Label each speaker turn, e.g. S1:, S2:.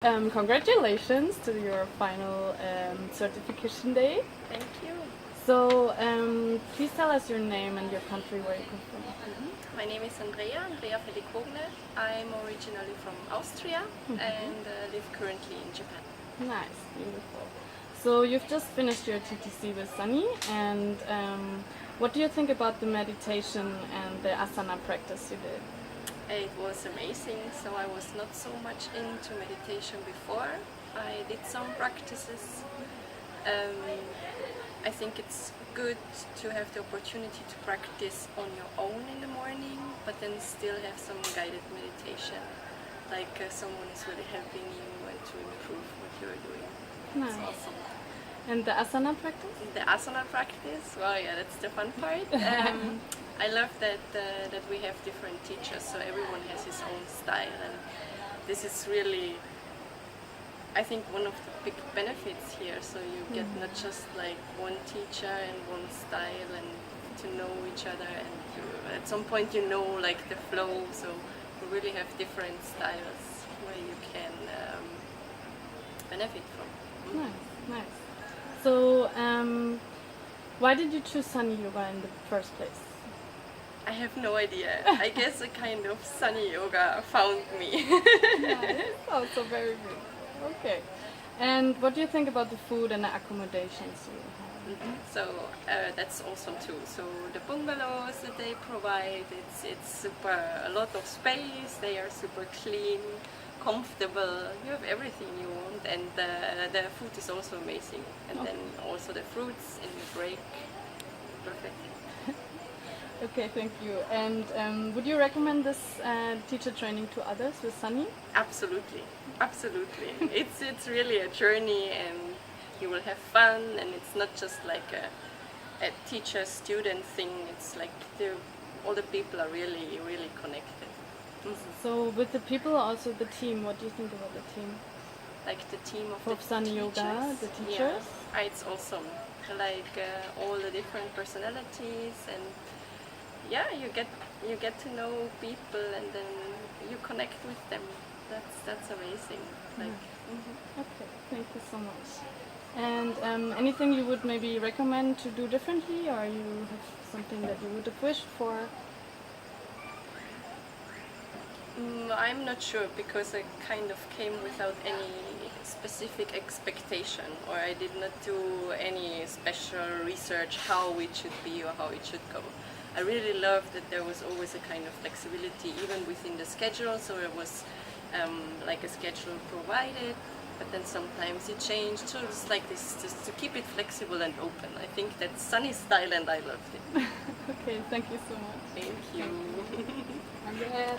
S1: Congratulations to your final certification day.
S2: Thank you.
S1: So, please tell us your name and your country where you come from.
S2: My name is Andrea Felikogne. I'm originally from Austria and live currently in Japan.
S1: Nice, beautiful. So, you've just finished your TTC with Sunny, and what do you think about the meditation and the asana practice you did?
S2: It was amazing. So I was not so much into meditation before. I did some practices. I think it's good to have the opportunity to practice on your own in the morning, but then still have some guided meditation, like someone is really helping you to improve what you're doing.
S1: Nice.
S2: It's awesome.
S1: And the asana practice?
S2: The asana practice, well, yeah, that's the fun part. I love that we have different teachers, so everyone has his own style, and this is really, I think, one of the big benefits here. So you get not just like one teacher and one style, and to know each other, and at some point you know like the flow. So you really have different styles where you can benefit from.
S1: Nice, nice. So, why did you choose Sunny Yoga in the first place?
S2: I have no idea. I guess a kind of Sunny Yoga found me.
S1: Nice. Also very beautiful. Okay. And what do you think about the food and the accommodations you have?
S2: So that's awesome too. So the bungalows that they provide, it's super, a lot of space. They are super clean, comfortable. You have everything you want, and the food is also amazing. And then also the fruits in the break, perfect.
S1: Okay, thank you. And would you recommend this teacher training to others with Sunny?
S2: Absolutely, absolutely. It's really a journey, and you will have fun. And it's not just like a teacher-student thing. It's like all the people are really, really connected.
S1: So with the people, also the team, what do you think about the team?
S2: Like the team of
S1: For
S2: the
S1: Sunny Yoga, the teachers?
S2: Yeah, it's awesome. Like all the different personalities, and yeah, you get to know people, and then you connect with them. That's amazing. Like,
S1: Okay, thank you so much. And anything you would maybe recommend to do differently, or you have something that you would have wished for?
S2: I'm not sure, because I kind of came without any specific expectation, or I did not do any special research how it should be or how it should go. I really loved that there was always a kind of flexibility even within the schedule, so there was like a schedule provided, but then sometimes it changed, so it's like this, just to keep it flexible and open. I think that's Sunny style, and I loved it.
S1: Okay, thank you so much.
S2: Thank you.
S1: Andrea.